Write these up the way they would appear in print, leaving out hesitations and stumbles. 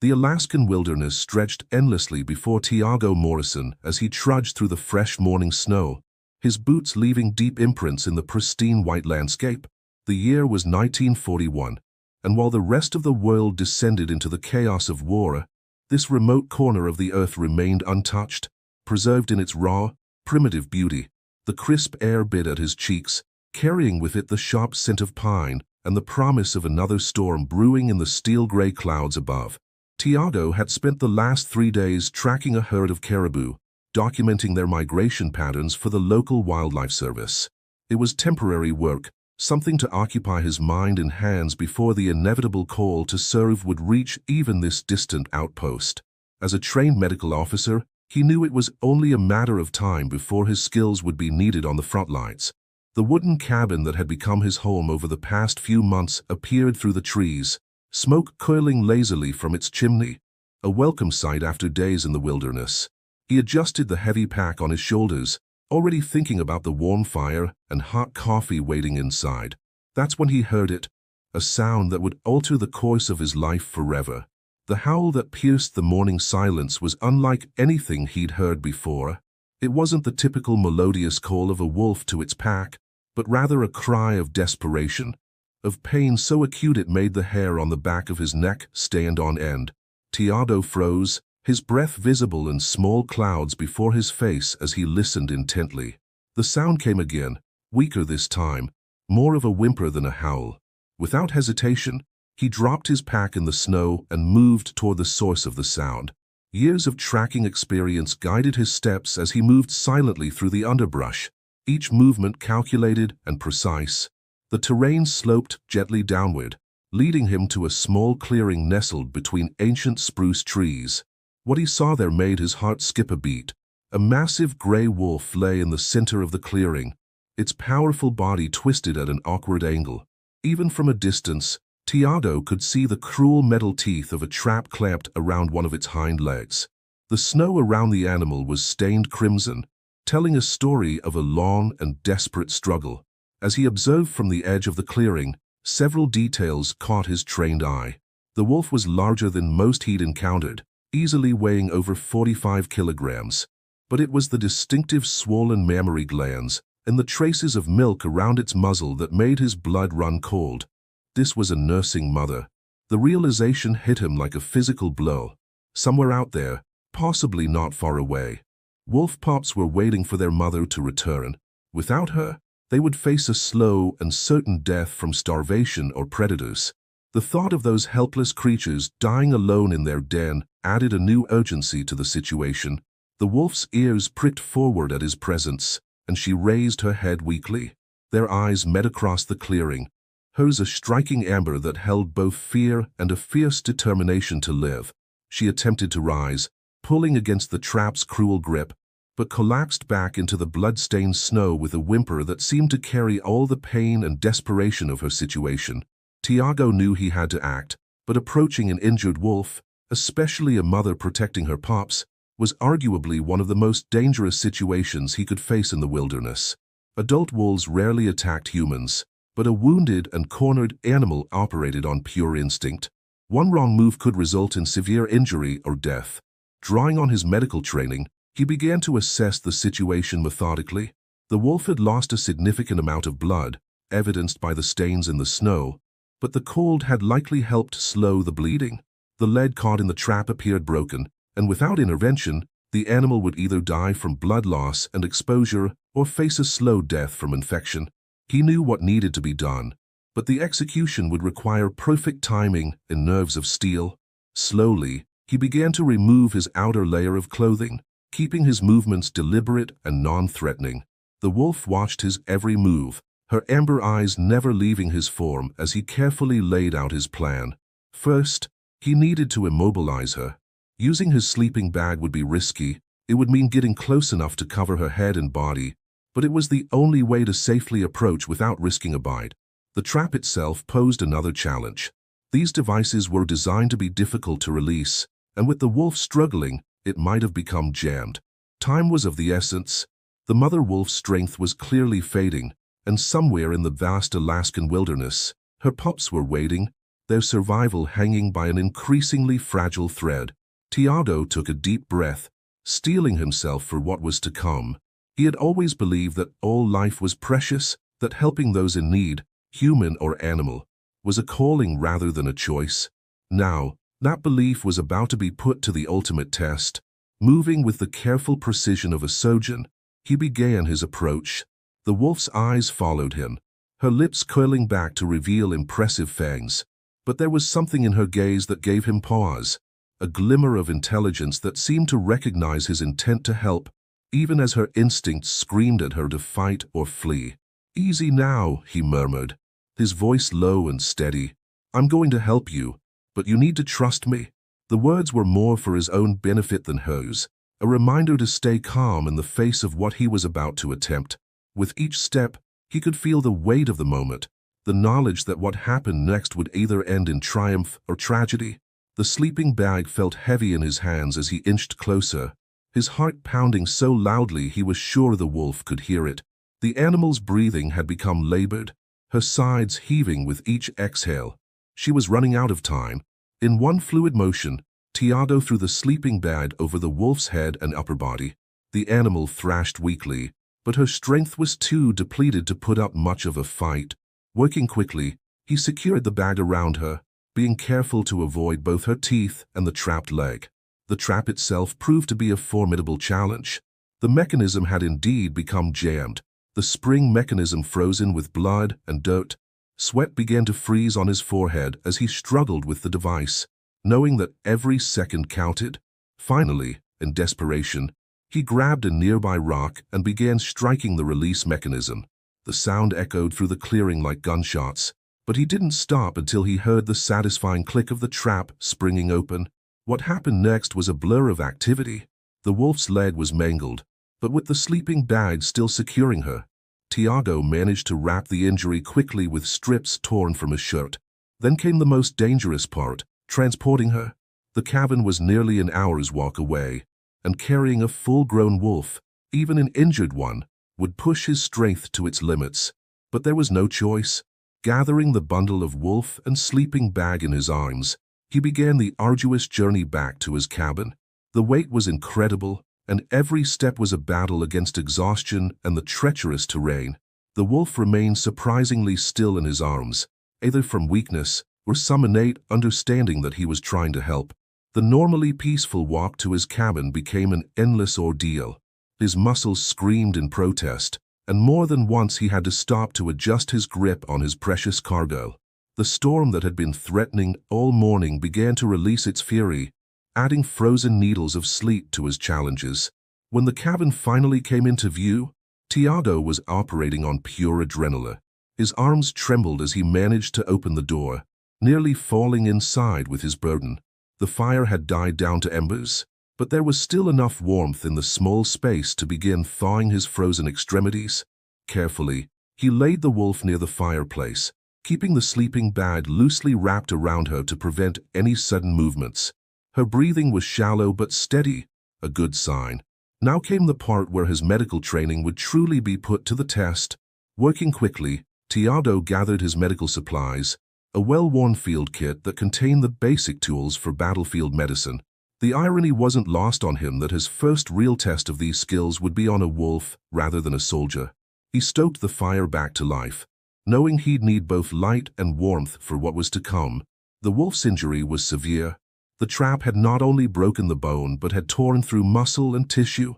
The Alaskan wilderness stretched endlessly before Tiago Morrison as he trudged through the fresh morning snow, his boots leaving deep imprints in the pristine white landscape. The year was 1941, and while the rest of the world descended into the chaos of war, this remote corner of the earth remained untouched, preserved in its raw, primitive beauty. The crisp air bit at his cheeks, carrying with it the sharp scent of pine and the promise of another storm brewing in the steel-gray clouds above. Tiago had spent the last 3 days tracking a herd of caribou, documenting their migration patterns for the local wildlife service. It was temporary work, something to occupy his mind and hands before the inevitable call to serve would reach even this distant outpost. As a trained medical officer, he knew it was only a matter of time before his skills would be needed on the front lines. The wooden cabin that had become his home over the past few months appeared through the trees, smoke curling lazily from its chimney, a welcome sight after days in the wilderness. He adjusted the heavy pack on his shoulders, already thinking about the warm fire and hot coffee waiting inside. That's when he heard it, a sound that would alter the course of his life forever. The howl that pierced the morning silence was unlike anything he'd heard before. It wasn't the typical melodious call of a wolf to its pack, but rather a cry of desperation, of pain so acute it made the hair on the back of his neck stand on end. Tiago froze, his breath visible in small clouds before his face as he listened intently. The sound came again, weaker this time, more of a whimper than a howl. Without hesitation, he dropped his pack in the snow and moved toward the source of the sound. Years of tracking experience guided his steps as he moved silently through the underbrush, each movement calculated and precise. The terrain sloped gently downward, leading him to a small clearing nestled between ancient spruce trees. What he saw there made his heart skip a beat. A massive gray wolf lay in the center of the clearing, its powerful body twisted at an awkward angle. Even from a distance, Tiago could see the cruel metal teeth of a trap clamped around one of its hind legs. The snow around the animal was stained crimson, telling a story of a long and desperate struggle. As he observed from the edge of the clearing, several details caught his trained eye. The wolf was larger than most he'd encountered, easily weighing over 45 kilograms. But it was the distinctive swollen mammary glands and the traces of milk around its muzzle that made his blood run cold. This was a nursing mother. The realization hit him like a physical blow. Somewhere out there, possibly not far away, wolf pups were waiting for their mother to return. Without her, they would face a slow and certain death from starvation or predators. The thought of those helpless creatures dying alone in their den added a new urgency to the situation. The wolf's ears pricked forward at his presence, and she raised her head weakly. Their eyes met across the clearing, hers a striking amber that held both fear and a fierce determination to live. She attempted to rise, pulling against the trap's cruel grip, but collapsed back into the blood-stained snow with a whimper that seemed to carry all the pain and desperation of her situation. Tiago knew he had to act, but approaching an injured wolf, especially a mother protecting her pups, was arguably one of the most dangerous situations he could face in the wilderness. Adult wolves rarely attacked humans, but a wounded and cornered animal operated on pure instinct. One wrong move could result in severe injury or death. Drawing on his medical training, he began to assess the situation methodically. The wolf had lost a significant amount of blood, evidenced by the stains in the snow, but the cold had likely helped slow the bleeding. The lead caught in the trap appeared broken, and without intervention, the animal would either die from blood loss and exposure or face a slow death from infection. He knew what needed to be done, but the execution would require perfect timing and nerves of steel. Slowly, he began to remove his outer layer of clothing, keeping his movements deliberate and non-threatening. The wolf watched his every move, her amber eyes never leaving his form as he carefully laid out his plan. First, he needed to immobilize her. Using his sleeping bag would be risky. It would mean getting close enough to cover her head and body, but it was the only way to safely approach without risking a bite. The trap itself posed another challenge. These devices were designed to be difficult to release, and with the wolf struggling, it might have become jammed. Time was of the essence. The mother wolf's strength was clearly fading, and somewhere in the vast Alaskan wilderness, her pups were waiting, their survival hanging by an increasingly fragile thread. Tiago took a deep breath, steeling himself for what was to come. He had always believed that all life was precious, that helping those in need, human or animal, was a calling rather than a choice. Now, that belief was about to be put to the ultimate test. Moving with the careful precision of a surgeon, he began his approach. The wolf's eyes followed him, her lips curling back to reveal impressive fangs. But there was something in her gaze that gave him pause, a glimmer of intelligence that seemed to recognize his intent to help, even as her instincts screamed at her to fight or flee. "Easy now," he murmured, his voice low and steady. "I'm going to help you, but you need to trust me." The words were more for his own benefit than hers, a reminder to stay calm in the face of what he was about to attempt. With each step, he could feel the weight of the moment, the knowledge that what happened next would either end in triumph or tragedy. The sleeping bag felt heavy in his hands as he inched closer, his heart pounding so loudly he was sure the wolf could hear it. The animal's breathing had become labored, her sides heaving with each exhale. She was running out of time. In one fluid motion, Tiago threw the sleeping bag over the wolf's head and upper body. The animal thrashed weakly, but her strength was too depleted to put up much of a fight. Working quickly, he secured the bag around her, being careful to avoid both her teeth and the trapped leg. The trap itself proved to be a formidable challenge. The mechanism had indeed become jammed, the spring mechanism frozen with blood and dirt. Sweat began to freeze on his forehead as he struggled with the device, knowing that every second counted. Finally, in desperation, he grabbed a nearby rock and began striking the release mechanism. The sound echoed through the clearing like gunshots, but he didn't stop until he heard the satisfying click of the trap springing open. What happened next was a blur of activity. The wolf's leg was mangled, but with the sleeping bag still securing her, Tiago managed to wrap the injury quickly with strips torn from his shirt. Then came the most dangerous part, transporting her. The cabin was nearly an hour's walk away, and carrying a full-grown wolf, even an injured one, would push his strength to its limits. But there was no choice. Gathering the bundle of wolf and sleeping bag in his arms, he began the arduous journey back to his cabin. The weight was incredible, and every step was a battle against exhaustion and the treacherous terrain. The wolf remained surprisingly still in his arms, either from weakness or some innate understanding that he was trying to help. The normally peaceful walk to his cabin became an endless ordeal. His muscles screamed in protest, and more than once he had to stop to adjust his grip on his precious cargo. The storm that had been threatening all morning began to release its fury, adding frozen needles of sleet to his challenges. When the cabin finally came into view, Tiago was operating on pure adrenaline. His arms trembled as he managed to open the door, nearly falling inside with his burden. The fire had died down to embers, but there was still enough warmth in the small space to begin thawing his frozen extremities. Carefully, he laid the wolf near the fireplace, keeping the sleeping bag loosely wrapped around her to prevent any sudden movements. Her breathing was shallow but steady, a good sign. Now came the part where his medical training would truly be put to the test. Working quickly, Tiago gathered his medical supplies, a well-worn field kit that contained the basic tools for battlefield medicine. The irony wasn't lost on him that his first real test of these skills would be on a wolf rather than a soldier. He stoked the fire back to life, knowing he'd need both light and warmth for what was to come. The wolf's injury was severe. The trap had not only broken the bone but had torn through muscle and tissue,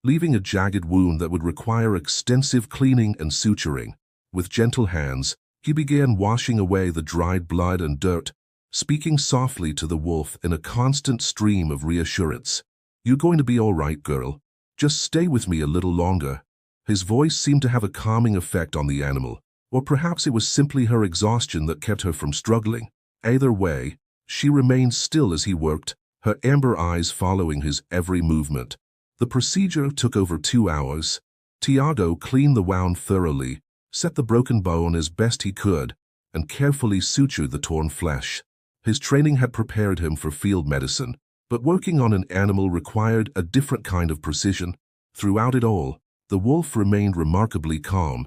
leaving a jagged wound that would require extensive cleaning and suturing. With gentle hands, he began washing away the dried blood and dirt, speaking softly to the wolf in a constant stream of reassurance. "You're going to be all right, girl. Just stay with me a little longer." His voice seemed to have a calming effect on the animal, or perhaps it was simply her exhaustion that kept her from struggling. Either way, she remained still as he worked, her amber eyes following his every movement. The procedure took over 2 hours. Tiago cleaned the wound thoroughly, set the broken bone as best he could, and carefully sutured the torn flesh. His training had prepared him for field medicine, but working on an animal required a different kind of precision. Throughout it all, the wolf remained remarkably calm,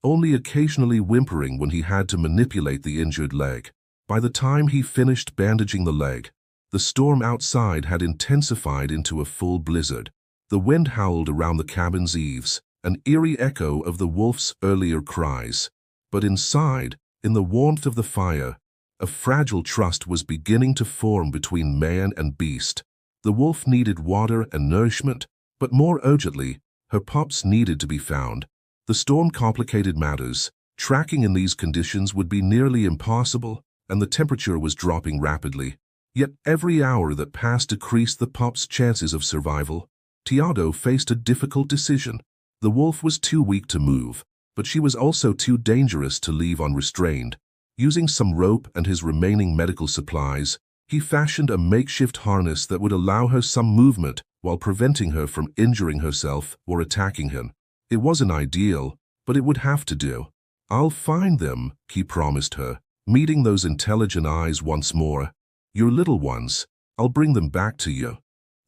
only occasionally whimpering when he had to manipulate the injured leg. By the time he finished bandaging the leg, the storm outside had intensified into a full blizzard. The wind howled around the cabin's eaves, an eerie echo of the wolf's earlier cries. But inside, in the warmth of the fire, a fragile trust was beginning to form between man and beast. The wolf needed water and nourishment, but more urgently, her pups needed to be found. The storm complicated matters. Tracking in these conditions would be nearly impossible, and the temperature was dropping rapidly. Yet every hour that passed decreased the pups' chances of survival. Tiago faced a difficult decision. The wolf was too weak to move, but she was also too dangerous to leave unrestrained. Using some rope and his remaining medical supplies, he fashioned a makeshift harness that would allow her some movement while preventing her from injuring herself or attacking him. It wasn't ideal, but it would have to do. "I'll find them," he promised her, meeting those intelligent eyes once more. "Your little ones, I'll bring them back to you."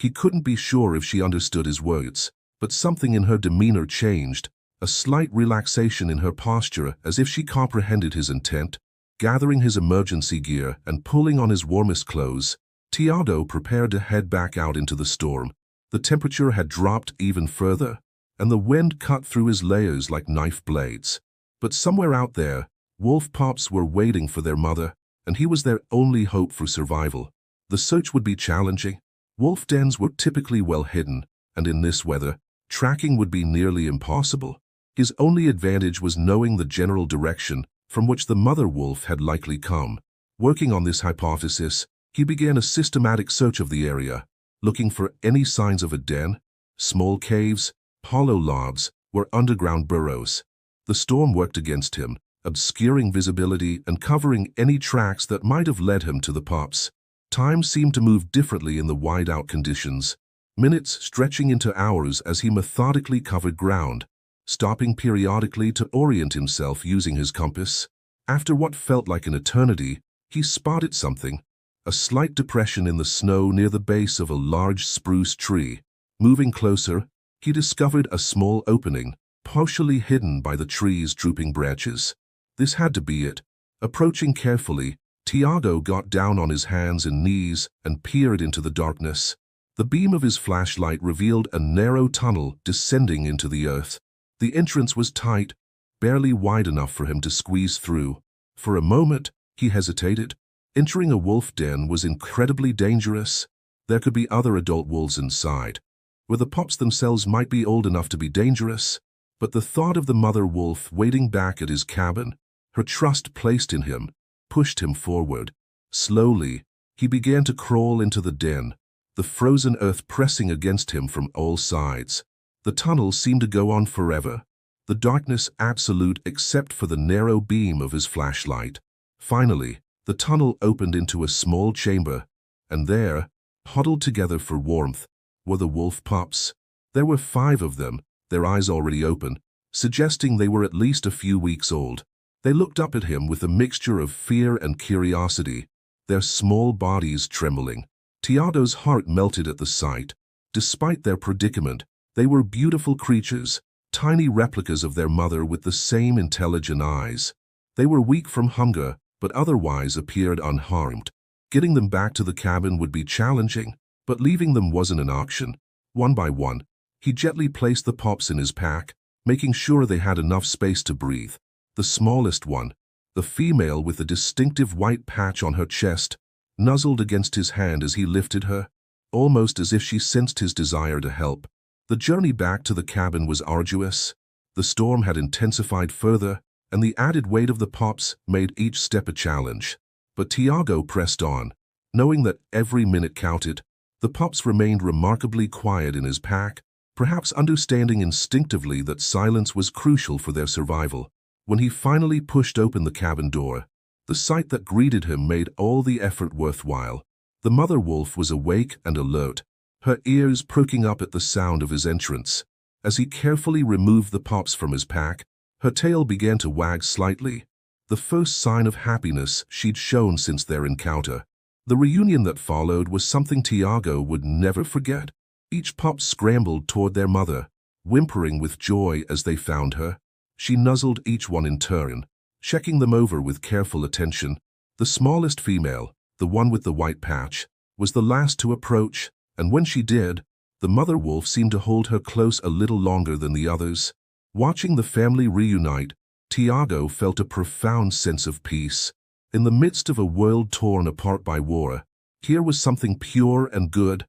He couldn't be sure if she understood his words, but something in her demeanor changed, a slight relaxation in her posture as if she comprehended his intent. Gathering his emergency gear and pulling on his warmest clothes, Tiago prepared to head back out into the storm. The temperature had dropped even further, and the wind cut through his layers like knife blades. But somewhere out there, wolf pups were waiting for their mother, and he was their only hope for survival. The search would be challenging. Wolf dens were typically well hidden, and in this weather, tracking would be nearly impossible. His only advantage was knowing the general direction from which the mother wolf had likely come. Working on this hypothesis, he began a systematic search of the area, looking for any signs of a den, small caves, hollow lobs, or underground burrows. The storm worked against him, obscuring visibility and covering any tracks that might have led him to the pups. Time seemed to move differently in the wide-out conditions, minutes stretching into hours as he methodically covered ground, stopping periodically to orient himself using his compass. After what felt like an eternity, he spotted something, a slight depression in the snow near the base of a large spruce tree. Moving closer, he discovered a small opening, partially hidden by the tree's drooping branches. This had to be it. Approaching carefully, Tiago got down on his hands and knees and peered into the darkness. The beam of his flashlight revealed a narrow tunnel descending into the earth. The entrance was tight, barely wide enough for him to squeeze through. For a moment, he hesitated. Entering a wolf den was incredibly dangerous. There could be other adult wolves inside, where the pups themselves might be old enough to be dangerous. But the thought of the mother wolf waiting back at his cabin, her trust placed in him, pushed him forward. Slowly, he began to crawl into the den, the frozen earth pressing against him from all sides. The tunnel seemed to go on forever, the darkness absolute except for the narrow beam of his flashlight. Finally, the tunnel opened into a small chamber, and there, huddled together for warmth, were the wolf pups. There were 5 of them, their eyes already open, suggesting they were at least a few weeks old. They looked up at him with a mixture of fear and curiosity, their small bodies trembling. Tiago's heart melted at the sight. Despite their predicament, they were beautiful creatures, tiny replicas of their mother with the same intelligent eyes. They were weak from hunger, but otherwise appeared unharmed. Getting them back to the cabin would be challenging, but leaving them wasn't an option. One by one, he gently placed the pups in his pack, making sure they had enough space to breathe. The smallest one, the female with a distinctive white patch on her chest, nuzzled against his hand as he lifted her, almost as if she sensed his desire to help. The journey back to the cabin was arduous. The storm had intensified further, and the added weight of the pups made each step a challenge. But Tiago pressed on, knowing that every minute counted. The pups remained remarkably quiet in his pack, perhaps understanding instinctively that silence was crucial for their survival. When he finally pushed open the cabin door, the sight that greeted him made all the effort worthwhile. The mother wolf was awake and alert, her ears perking up at the sound of his entrance. As he carefully removed the pups from his pack, her tail began to wag slightly, the first sign of happiness she'd shown since their encounter. The reunion that followed was something Tiago would never forget. Each pup scrambled toward their mother, whimpering with joy as they found her. She nuzzled each one in turn, checking them over with careful attention. The smallest female, the one with the white patch, was the last to approach, and when she did, the mother wolf seemed to hold her close a little longer than the others. Watching the family reunite, Tiago felt a profound sense of peace. In the midst of a world torn apart by war, here was something pure and good,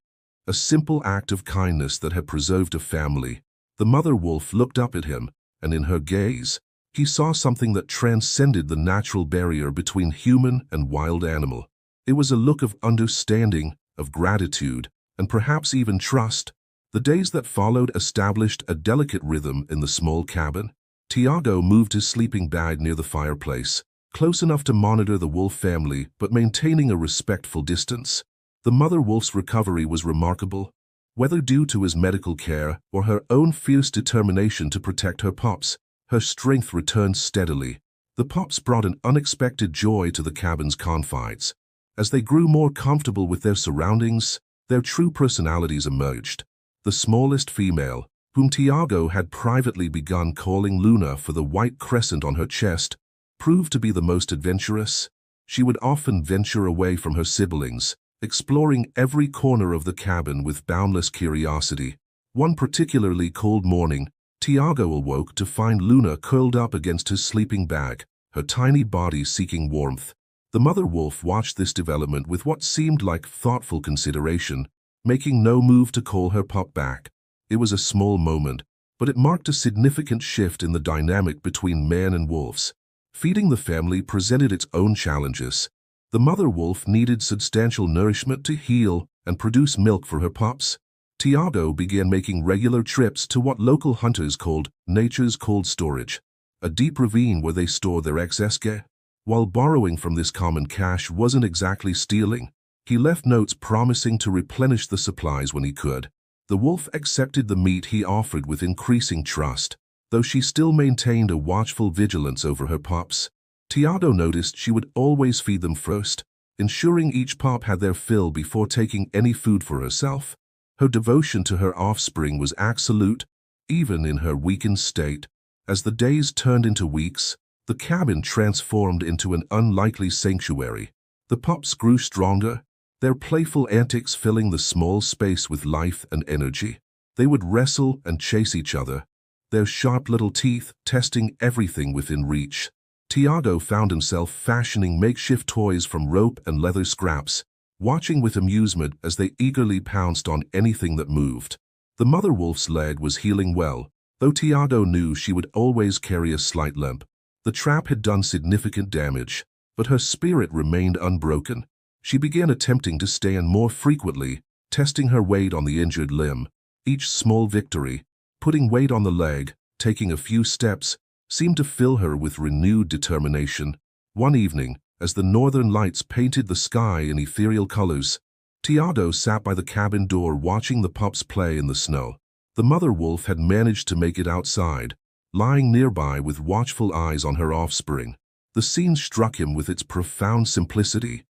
a simple act of kindness that had preserved a family. The mother wolf looked up at him, and in her gaze, he saw something that transcended the natural barrier between human and wild animal. It was a look of understanding, of gratitude, and perhaps even trust. The days that followed established a delicate rhythm in the small cabin. Tiago moved his sleeping bag near the fireplace, close enough to monitor the wolf family but maintaining a respectful distance. The mother wolf's recovery was remarkable, whether due to his medical care or her own fierce determination to protect her pups. Her strength returned steadily. The pups brought an unexpected joy to the cabin's confines. As they grew more comfortable with their surroundings, their true personalities emerged. The smallest female, whom Tiago had privately begun calling Luna for the white crescent on her chest, proved to be the most adventurous. She would often venture away from her siblings, exploring every corner of the cabin with boundless curiosity. One particularly cold morning, Tiago awoke to find Luna curled up against his sleeping bag, her tiny body seeking warmth. The mother wolf watched this development with what seemed like thoughtful consideration, making no move to call her pup back. It was a small moment, but it marked a significant shift in the dynamic between man and wolves. Feeding the family presented its own challenges. The mother wolf needed substantial nourishment to heal and produce milk for her pups. Tiago began making regular trips to what local hunters called nature's cold storage, a deep ravine where they store their excess gear. While borrowing from this common cache wasn't exactly stealing, he left notes promising to replenish the supplies when he could. The wolf accepted the meat he offered with increasing trust, though she still maintained a watchful vigilance over her pups. Tiago noticed she would always feed them first, ensuring each pup had their fill before taking any food for herself. Her devotion to her offspring was absolute, even in her weakened state. As the days turned into weeks, the cabin transformed into an unlikely sanctuary. The pups grew stronger, their playful antics filling the small space with life and energy. They would wrestle and chase each other, their sharp little teeth testing everything within reach. Tiago found himself fashioning makeshift toys from rope and leather scraps, watching with amusement as they eagerly pounced on anything that moved. The mother wolf's leg was healing well, though Tiago knew she would always carry a slight limp. The trap had done significant damage, but her spirit remained unbroken. She began attempting to stand more frequently, testing her weight on the injured limb. Each small victory, putting weight on the leg, taking a few steps, seemed to fill her with renewed determination. One evening, as the northern lights painted the sky in ethereal colors, Tiago sat by the cabin door watching the pups play in the snow. The mother wolf had managed to make it outside, lying nearby with watchful eyes on her offspring. The scene struck him with its profound simplicity.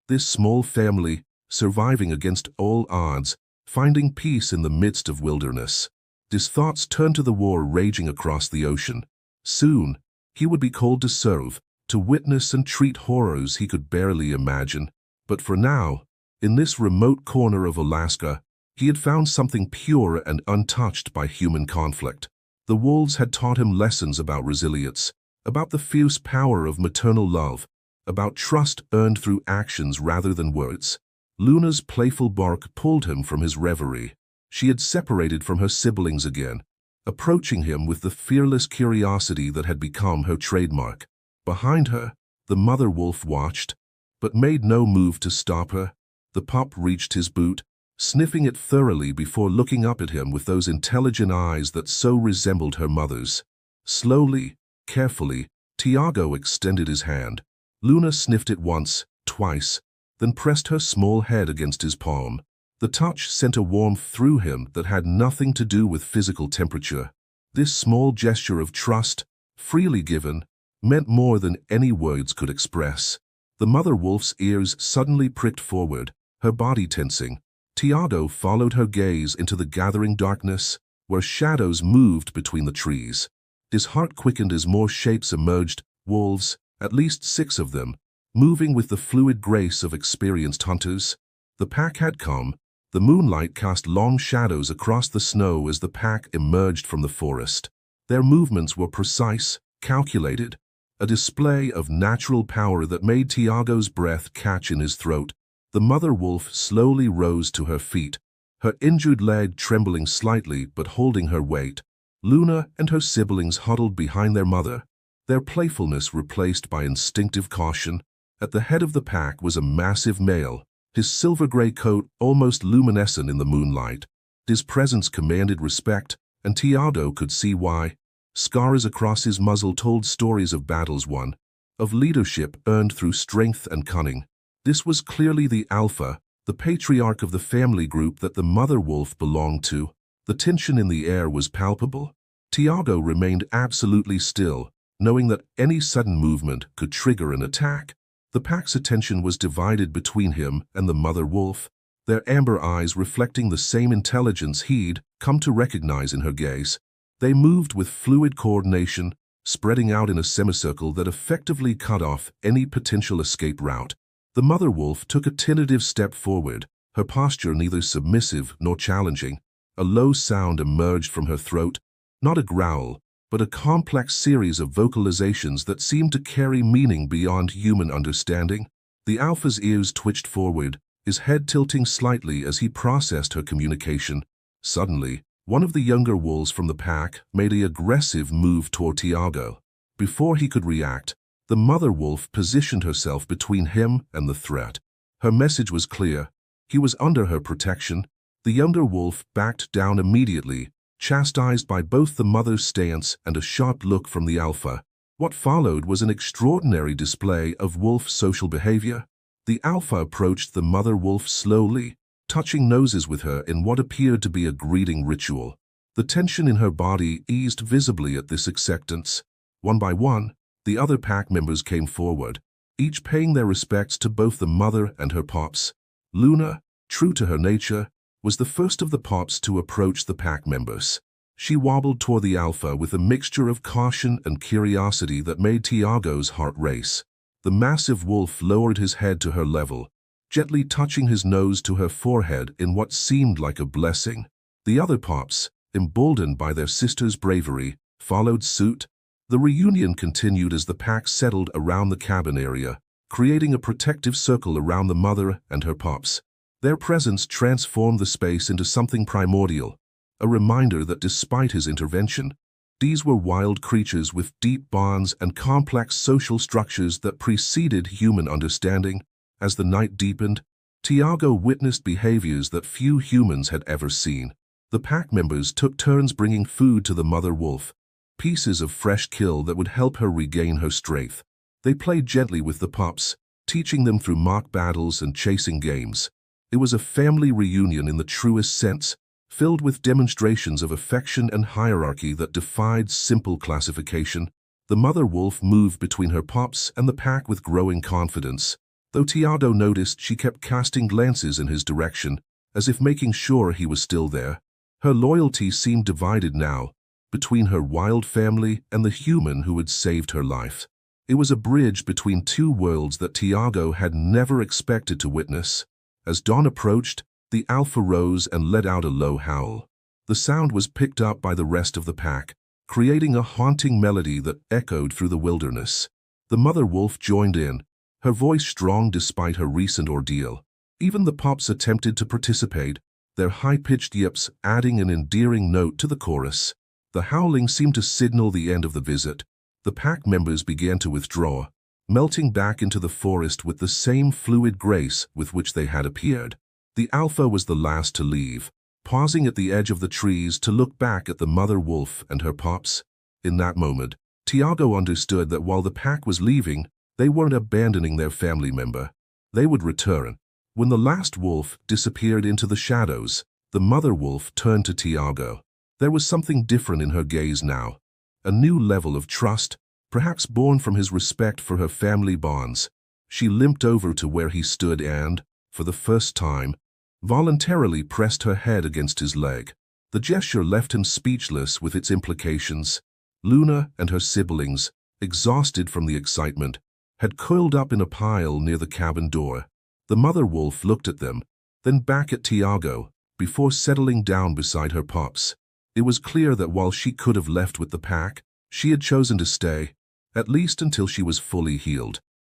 This small family, surviving against all odds, finding peace in the midst of wilderness. His thoughts turned to the war raging across the ocean. Soon, he would be called to serve, to witness and treat horrors he could barely imagine. But for now, in this remote corner of Alaska, he had found something pure and untouched by human conflict. The wolves had taught him lessons about resilience, about the fierce power of maternal love, about trust earned through actions rather than words. Luna's playful bark pulled him from his reverie. She had separated from her siblings again, approaching him with the fearless curiosity that had become her trademark. Behind her, the mother wolf watched, but made no move to stop her. The pup reached his boot, sniffing it thoroughly before looking up at him with those intelligent eyes that so resembled her mother's. Slowly, carefully, Tiago extended his hand. Luna sniffed it once, twice, then pressed her small head against his palm. The touch sent a warmth through him that had nothing to do with physical temperature. This small gesture of trust, freely given, meant more than any words could express. The mother wolf's ears suddenly pricked forward, her body tensing. Tiago followed her gaze into the gathering darkness, where shadows moved between the trees. His heart quickened as more shapes emerged, wolves, at least 6 of them, moving with the fluid grace of experienced hunters. The pack had come. The moonlight cast long shadows across the snow as the pack emerged from the forest. Their movements were precise, calculated, a display of natural power that made Tiago's breath catch in his throat. The mother wolf slowly rose to her feet, her injured leg trembling slightly but holding her weight. Luna and her siblings huddled behind their mother, their playfulness replaced by instinctive caution. At the head of the pack was a massive male, his silver-gray coat almost luminescent in the moonlight. His presence commanded respect, and Tiago could see why. Scars across his muzzle told stories of battles won, of leadership earned through strength and cunning. This was clearly the alpha, the patriarch of the family group that the mother wolf belonged to. The tension in the air was palpable. Tiago remained absolutely still, knowing that any sudden movement could trigger an attack. The pack's attention was divided between him and the mother wolf, their amber eyes reflecting the same intelligence he'd come to recognize in her gaze. They moved with fluid coordination, spreading out in a semicircle that effectively cut off any potential escape route. The mother wolf took a tentative step forward, her posture neither submissive nor challenging. A low sound emerged from her throat, not a growl, but a complex series of vocalizations that seemed to carry meaning beyond human understanding. The alpha's ears twitched forward, his head tilting slightly as he processed her communication. Suddenly, one of the younger wolves from the pack made an aggressive move toward Tiago. Before he could react, the mother wolf positioned herself between him and the threat. Her message was clear. He was under her protection. The younger wolf backed down immediately, chastised by both the mother's stance and a sharp look from the alpha. What followed was an extraordinary display of wolf social behavior. The alpha approached the mother wolf slowly, touching noses with her in what appeared to be a greeting ritual. The tension in her body eased visibly at this acceptance. One by one, the other pack members came forward, each paying their respects to both the mother and her pups. Luna, true to her nature, was the first of the pups to approach the pack members. She wobbled toward the alpha with a mixture of caution and curiosity that made Tiago's heart race. The massive wolf lowered his head to her level, gently touching his nose to her forehead in what seemed like a blessing. The other pups, emboldened by their sister's bravery, followed suit. The reunion continued as the pack settled around the cabin area, creating a protective circle around the mother and her pups. Their presence transformed the space into something primordial, a reminder that despite his intervention, these were wild creatures with deep bonds and complex social structures that preceded human understanding. As the night deepened, Tiago witnessed behaviors that few humans had ever seen. The pack members took turns bringing food to the mother wolf, pieces of fresh kill that would help her regain her strength. They played gently with the pups, teaching them through mock battles and chasing games. It was a family reunion in the truest sense, filled with demonstrations of affection and hierarchy that defied simple classification. The mother wolf moved between her pups and the pack with growing confidence, though Tiago noticed she kept casting glances in his direction, as if making sure he was still there. Her loyalty seemed divided now, between her wild family and the human who had saved her life. It was a bridge between two worlds that Tiago had never expected to witness. As dawn approached, the alpha rose and let out a low howl. The sound was picked up by the rest of the pack, creating a haunting melody that echoed through the wilderness. The mother wolf joined in, her voice strong despite her recent ordeal. Even the pups attempted to participate, their high-pitched yips adding an endearing note to the chorus. The howling seemed to signal the end of the visit. The pack members began to withdraw, melting back into the forest with the same fluid grace with which they had appeared. The alpha was the last to leave, pausing at the edge of the trees to look back at the mother wolf and her pups. In that moment, Tiago understood that while the pack was leaving, they weren't abandoning their family member. They would return. When the last wolf disappeared into the shadows, the mother wolf turned to Tiago. There was something different in her gaze now, a new level of trust, perhaps born from his respect for her family bonds. She limped over to where he stood and, for the first time, voluntarily pressed her head against his leg. The gesture left him speechless with its implications. Luna and her siblings, exhausted from the excitement, had coiled up in a pile near the cabin door. The mother wolf looked at them, then back at Tiago, before settling down beside her pups. It was clear that while she could have left with the pack, she had chosen to stay, at least until she was fully healed.